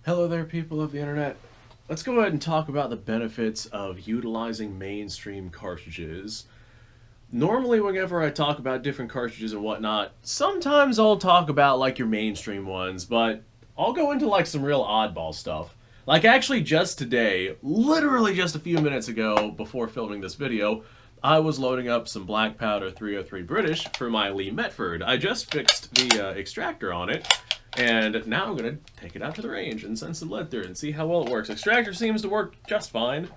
Hello there, people of the internet. Let's go ahead and talk about the benefits of utilizing mainstream cartridges. Normally, whenever I talk about different cartridges and whatnot, sometimes I'll talk about like your mainstream ones, but I'll go into like some real oddball stuff. Like actually just today, literally just a few minutes ago before filming this video, I was loading up some Black Powder 303 British for my Lee Metford. I just fixed the extractor on it, and now I'm going to take it out to the range and send some lead through it and see how well it works. Extractor seems to work just fine.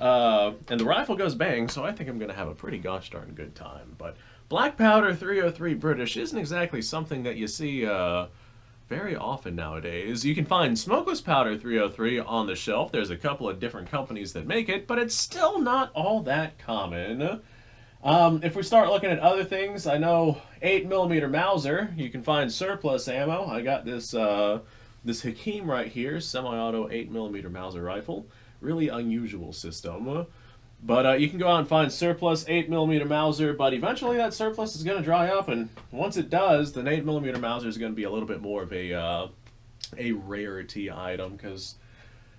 And the rifle goes bang, so I think I'm going to have a pretty gosh darn good time. But Black Powder 303 British isn't exactly something that you see very often nowadays. You can find Smokeless Powder 303 on the shelf. There's a couple of different companies that make it, but it's still not all that common. If we start looking at other things, I know 8mm Mauser, you can find surplus ammo. I got this this Hakim right here, semi-auto 8mm Mauser rifle. Really unusual system. But you can go out and find surplus 8mm Mauser, but eventually that surplus is going to dry up, and once it does, then 8mm Mauser is going to be a little bit more of a rarity item, because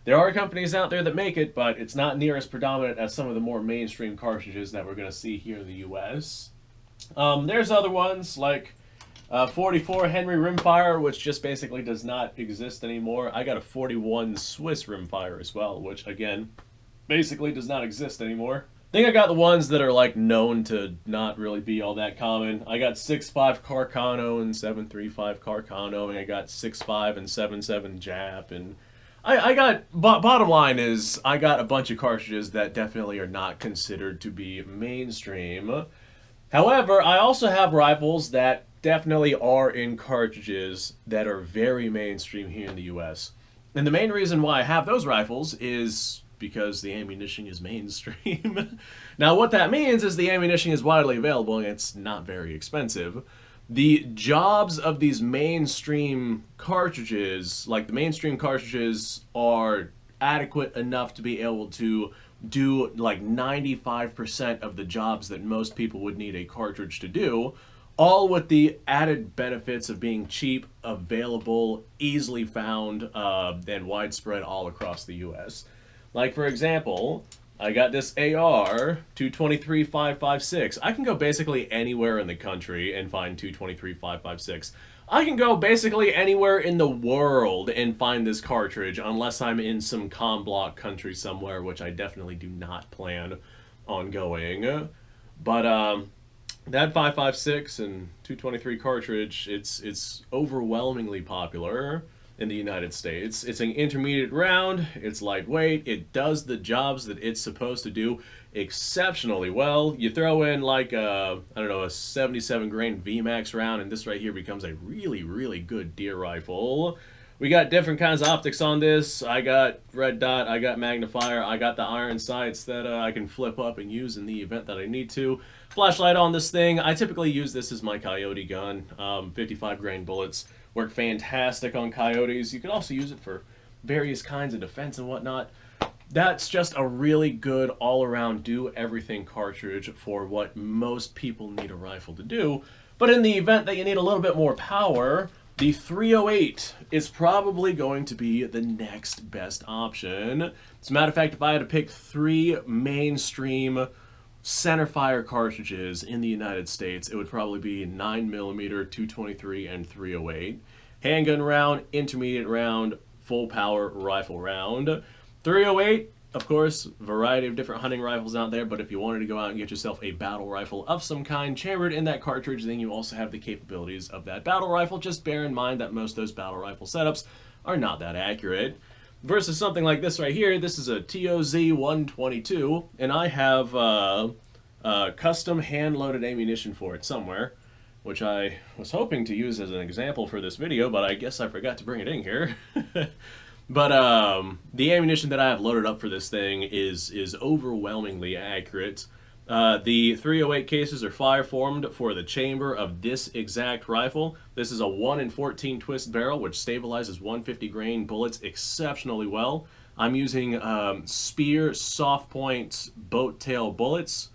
there are companies out there that make it, but it's not near as predominant as some of the more mainstream cartridges that we're going to see here in the US. There's other ones like 44 Henry rimfire, which just basically does not exist anymore. I got a 41 Swiss rimfire as well, which again basically does not exist anymore. I think I got the ones that are like known to not really be all that common. I got 6.5 Carcano and 7.35 Carcano, and I got 6.5 and 7.7 Jap, and I got, bottom line is, I got a bunch of cartridges that definitely are not considered to be mainstream. However, I also have rifles that definitely are in cartridges that are very mainstream here in the US. And the main reason why I have those rifles is because the ammunition is mainstream. Now, what that means is the ammunition is widely available and it's not very expensive. The jobs of these mainstream cartridges, like the mainstream cartridges, are adequate enough to be able to do like 95% of the jobs that most people would need a cartridge to do, all with the added benefits of being cheap, available, easily found, and widespread all across the US. Like, for example, I got this AR 223-556. I can go basically anywhere in the country and find 223-556. I can go basically anywhere in the world and find this cartridge, unless I'm in some comm block country somewhere, which I definitely do not plan on going. But that 556 and 223 cartridge, it's overwhelmingly popular in the United States. It's an intermediate round, it's lightweight, it does the jobs that it's supposed to do exceptionally well. You throw in like a, I don't know, a 77 grain VMAX round, and this right here becomes a really, really good deer rifle. We got different kinds of optics on this. I got red dot, I got magnifier, I got the iron sights that I can flip up and use in the event that I need to. Flashlight on this thing. I typically use this as my coyote gun. 55 grain bullets work fantastic on coyotes. You can also use it for various kinds of defense and whatnot. That's just a really good all-around do-everything cartridge for what most people need a rifle to do. But in the event that you need a little bit more power, the 308 is probably going to be the next best option. As a matter of fact, if I had to pick three mainstream centerfire cartridges in the United States, it would probably be 9mm, 223, and 308. Handgun round, intermediate round, full power rifle round. 308, of course, variety of different hunting rifles out there, but if you wanted to go out and get yourself a battle rifle of some kind chambered in that cartridge, then you also have the capabilities of that battle rifle. Just bear in mind that most of those battle rifle setups are not that accurate. Versus something like this right here, this is a TOZ 122, and I have custom hand-loaded ammunition for it somewhere, which I was hoping to use as an example for this video, but I guess I forgot to bring it in here. But the ammunition that I have loaded up for this thing is overwhelmingly accurate. The 308 cases are fire-formed for the chamber of this exact rifle. This is a 1 in 14 twist barrel, which stabilizes 150 grain bullets exceptionally well. I'm using Spear soft point boat tail bullets,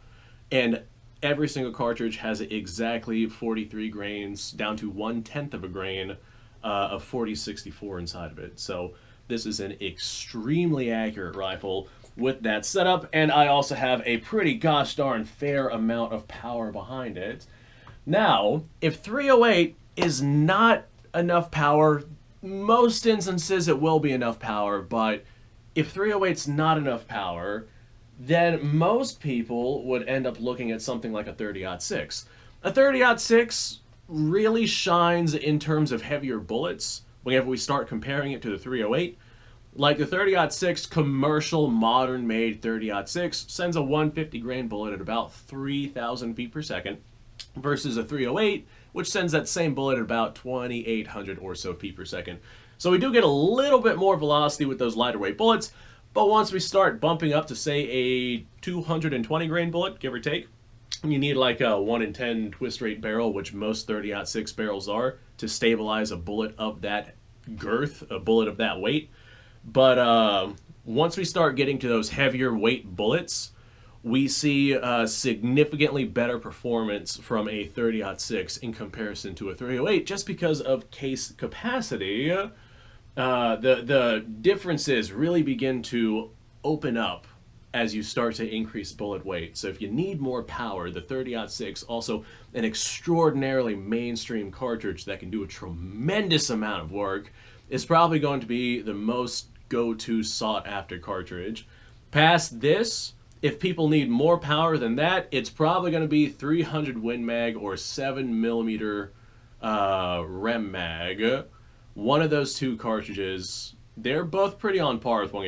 and every single cartridge has exactly 43 grains, down to 1/10 of a grain of 4064 inside of it. So this is an extremely accurate rifle with that setup, and I also have a pretty gosh darn fair amount of power behind it. Now, if 308 is not enough power, most instances it will be enough power, but if 308's not enough power, then most people would end up looking at something like a 30-06. A 30-06 really shines in terms of heavier bullets whenever we start comparing it to the 308. Like the 30-06 commercial modern made 30-06 sends a 150 grain bullet at about 3,000 feet per second versus a 308 which sends that same bullet at about 2,800 or so feet per second. So we do get a little bit more velocity with those lighter weight bullets, but once we start bumping up to say a 220 grain bullet, give or take, you need like a 1 in 10 twist rate barrel, which most 30-06 barrels are, to stabilize a bullet of that girth, a bullet of that weight. But once we start getting to those heavier weight bullets, we see significantly better performance from a 30-06 in comparison to a 308, just because of case capacity. The differences really begin to open up as you start to increase bullet weight. So if you need more power, the 30-06, also an extraordinarily mainstream cartridge that can do a tremendous amount of work, is probably going to be the most go-to sought-after cartridge. Past this, if people need more power than that, it's probably going to be 300 Win Mag or 7mm Rem Mag. One of those two cartridges, they're both pretty on par with one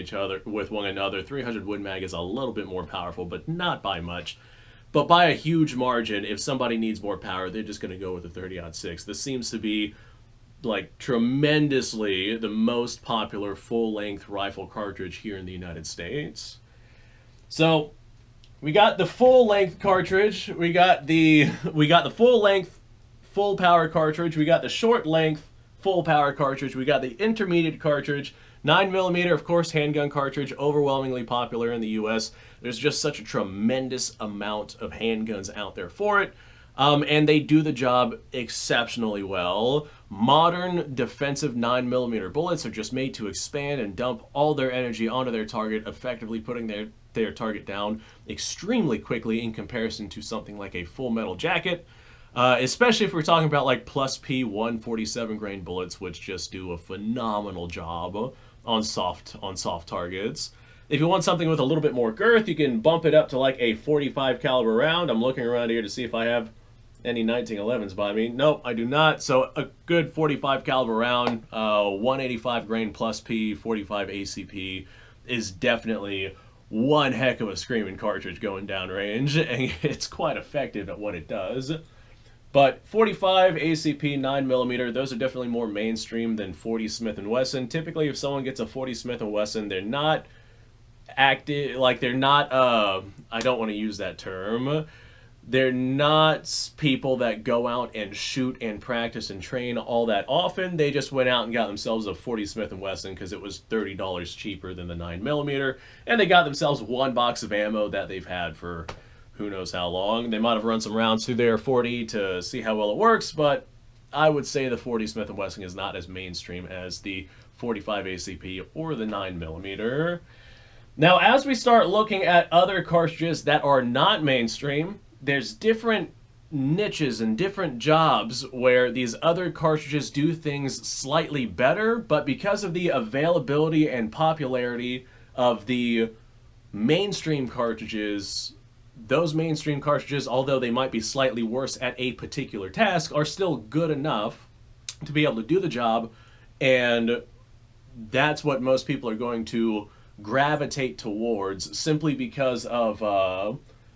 another. 300 Win Mag is a little bit more powerful, but not by much. But by a huge margin, if somebody needs more power, they're just going to go with the 30-06. This seems to be like tremendously the most popular full-length rifle cartridge here in the United States. So we got the full-length cartridge, we got the full-length full power cartridge, we got the short-length full power cartridge, we got the intermediate cartridge, 9mm, of course, handgun cartridge, overwhelmingly popular in the US. There's just such a tremendous amount of handguns out there for it. And they do the job exceptionally well. Modern defensive 9mm bullets are just made to expand and dump all their energy onto their target, effectively putting their target down extremely quickly in comparison to something like a full metal jacket. Especially if we're talking about like plus P 147 grain bullets, which just do a phenomenal job on soft targets. If you want something with a little bit more girth, you can bump it up to like a 45 caliber round. I'm looking around here to see if I have any 1911s by me. Nope, I do not. So a good 45 caliber round, 185 grain plus P, 45 ACP is definitely one heck of a screaming cartridge going down range, and it's quite effective at what it does. But 45 ACP 9mm, those are definitely more mainstream than 40 Smith & Wesson. Typically, if someone gets a 40 Smith & Wesson, they're not active, like they're not, I don't want to use that term. They're not people that go out and shoot and practice and train all that often. They just went out and got themselves a 40 Smith & Wesson because it was $30 cheaper than the 9mm, and they got themselves one box of ammo that they've had for who knows how long. They might have run some rounds through their 40 to see how well it works, but I would say the 40 Smith & Wesson is not as mainstream as the 45 ACP or the 9mm. Now, as we start looking at other cartridges that are not mainstream, there's different niches and different jobs where these other cartridges do things slightly better, but because of the availability and popularity of the mainstream cartridges, those mainstream cartridges, although they might be slightly worse at a particular task, are still good enough to be able to do the job, and that's what most people are going to gravitate towards simply because of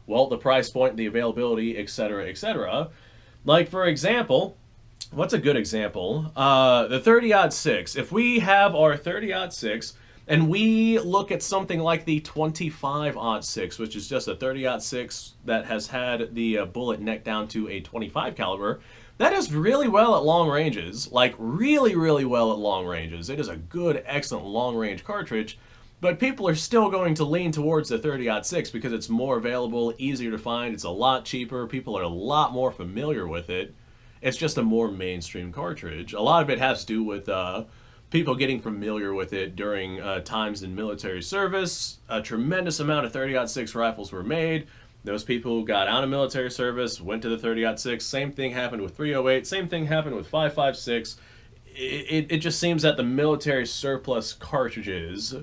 well, the price point, the availability, etc., etc. Like, for example, what's a good example? The 30-06. If we have our 30-06 and we look at something like the 25-06, which is just a 30-06 that has had the bullet neck down to a 25 caliber, that does really well at long ranges. Like, really, really well at long ranges. It is a good, excellent long-range cartridge. But people are still going to lean towards the 30-06 because it's more available, easier to find, it's a lot cheaper, people are a lot more familiar with it. It's just a more mainstream cartridge. A lot of it has to do with people getting familiar with it during times in military service. A tremendous amount of 30-06 rifles were made. Those people who got out of military service went to the 30-06. Same thing happened with 308. Same thing happened with 5.56. It just seems that the military surplus cartridges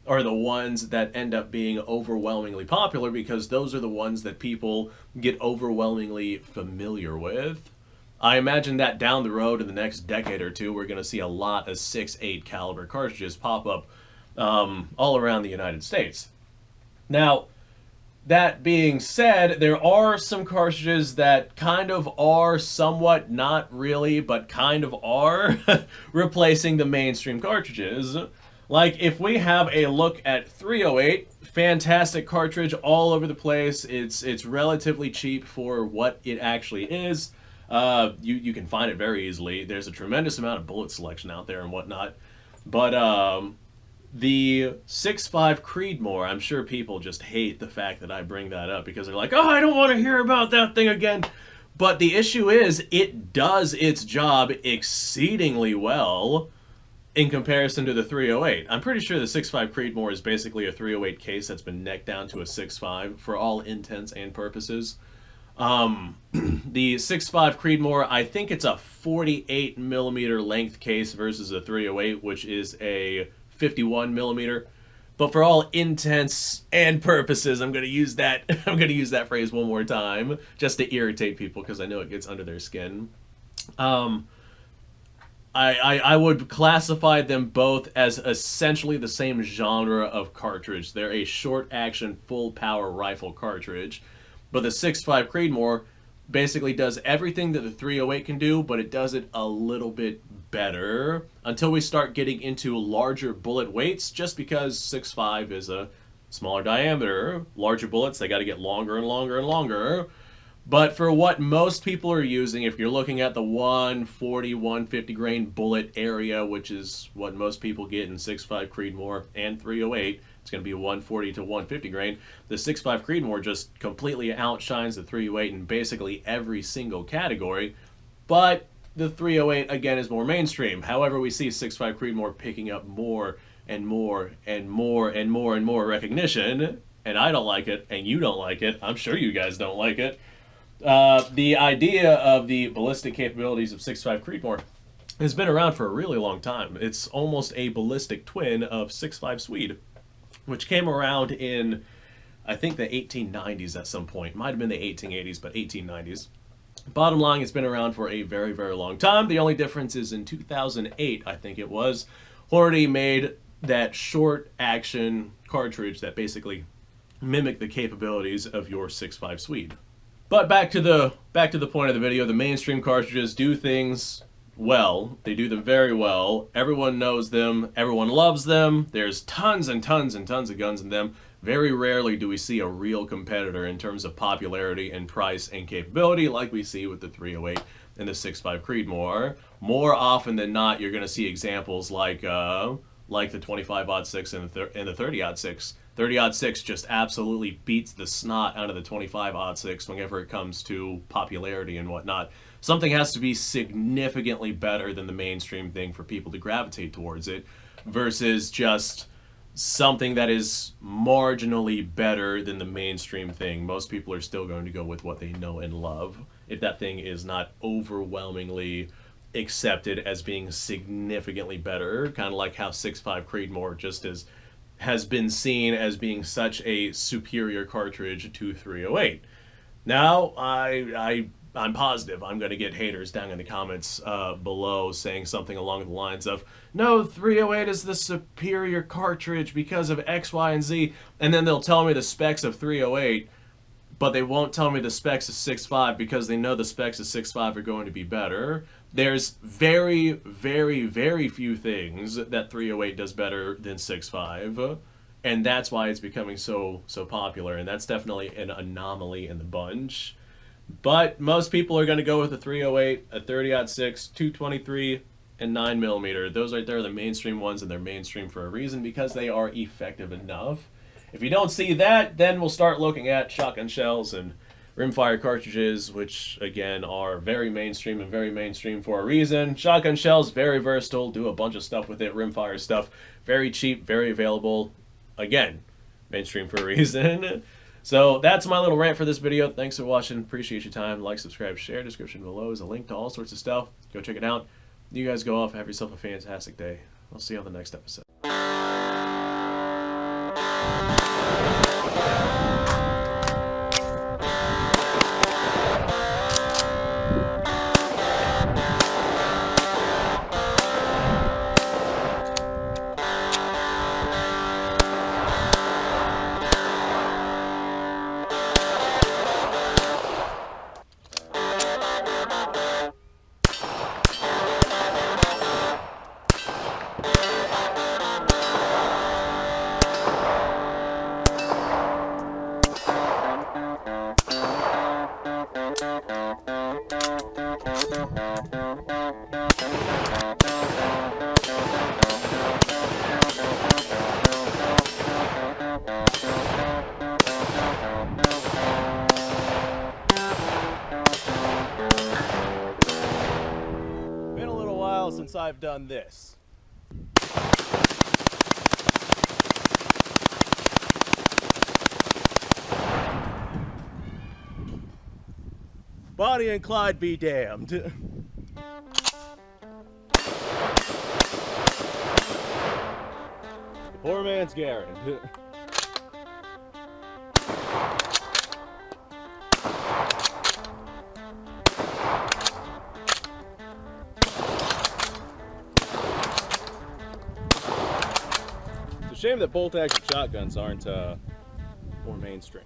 are the ones that end up being overwhelmingly popular because those are the ones that people get overwhelmingly familiar with. I imagine that down the road in the next decade or two, we're going to see a lot of 6.8 caliber cartridges pop up all around the United States. Now, that being said, there are some cartridges that kind of are somewhat, not really, but kind of are replacing the mainstream cartridges. Like, if we have a look at 308, fantastic cartridge all over the place. It's relatively cheap for what it actually is. You can find it very easily. There's a tremendous amount of bullet selection out there and whatnot. But the 6.5 Creedmoor, I'm sure people just hate the fact that I bring that up because they're like, oh, I don't want to hear about that thing again. But the issue is, it does its job exceedingly well in comparison to the 308. I'm pretty sure the 6.5 Creedmoor is basically a 308 case that's been necked down to a 6.5 for all intents and purposes. The 6.5 Creedmoor, I think it's a 48 millimeter length case versus a 308, which is a 51 millimeter. But for all intents and purposes, I'm going to use that. I'm going to use that phrase one more time just to irritate people because I know it gets under their skin. I would classify them both as essentially the same genre of cartridge. They're a short action, full power rifle cartridge. But the 6.5 Creedmoor basically does everything that the 308 can do, but it does it a little bit better until we start getting into larger bullet weights, just because 6.5 is a smaller diameter. Larger bullets, they got to get longer and longer and longer. But for what most people are using, if you're looking at the 140, 150 grain bullet area, which is what most people get in 6.5 Creedmoor and 308, it's going to be 140 to 150 grain. The 6.5 Creedmoor just completely outshines the 308 in basically every single category. But the 308, again, is more mainstream. However, we see 6.5 Creedmoor picking up more and more and more and more and more recognition. And I don't like it, and you don't like it. I'm sure you guys don't like it. The idea of the ballistic capabilities of 6.5 Creedmoor has been around for a really long time. It's almost a ballistic twin of 6.5 Swede, which came around in, I think, the 1890s at some point. Might have been the 1880s, but 1890s. Bottom line, it's been around for a very, very long time. The only difference is in 2008, I think it was, Hornady made that short action cartridge that basically mimicked the capabilities of your 6.5 Swede. But back to the point of the video, the mainstream cartridges do things well. They do them very well. Everyone knows them. Everyone loves them. There's tons and tons and tons of guns in them. Very rarely do we see a real competitor in terms of popularity and price and capability like we see with the 308 and the 6.5 Creedmoor. More often than not, you're going to see examples like the 25-06 and the 30-06. 30-06 just absolutely beats the snot out of the 25-06 whenever it comes to popularity and whatnot. Something has to be significantly better than the mainstream thing for people to gravitate towards it, versus just something that is marginally better than the mainstream thing. Most people are still going to go with what they know and love, if that thing is not overwhelmingly accepted as being significantly better, kind of like how 6.5 Creedmoor just has been seen as being such a superior cartridge to 308. Now, I'm positive I'm going to get haters down in the comments below saying something along the lines of, no, 308 is the superior cartridge because of X, Y, and Z, and then they'll tell me the specs of 308, but they won't tell me the specs of 6.5 because they know the specs of 6.5 are going to be better. There's very, very, very few things that 308 does better than 6.5, and that's why it's becoming so popular, and that's definitely an anomaly in the bunch. But most people are going to go with a 308, a 30-06, 223, and 9mm. Those right there are the mainstream ones, and they're mainstream for a reason, because they are effective enough. If you don't see that, then we'll start looking at shotgun shells and rimfire cartridges, which again are very mainstream and very mainstream for a reason. Shotgun shells, very versatile, do a bunch of stuff with it. Rimfire stuff, very cheap, very available. Again, mainstream for a reason. So that's my little rant for this video. Thanks for watching. Appreciate your time. Like, subscribe, share. Description below is a link to all sorts of stuff. Go check it out. You guys go off. Have yourself a fantastic day. I'll see you on the next episode. Since I've done this. Bonnie and Clyde be damned. The poor man's Garen. Shame that bolt-action shotguns aren't more mainstream.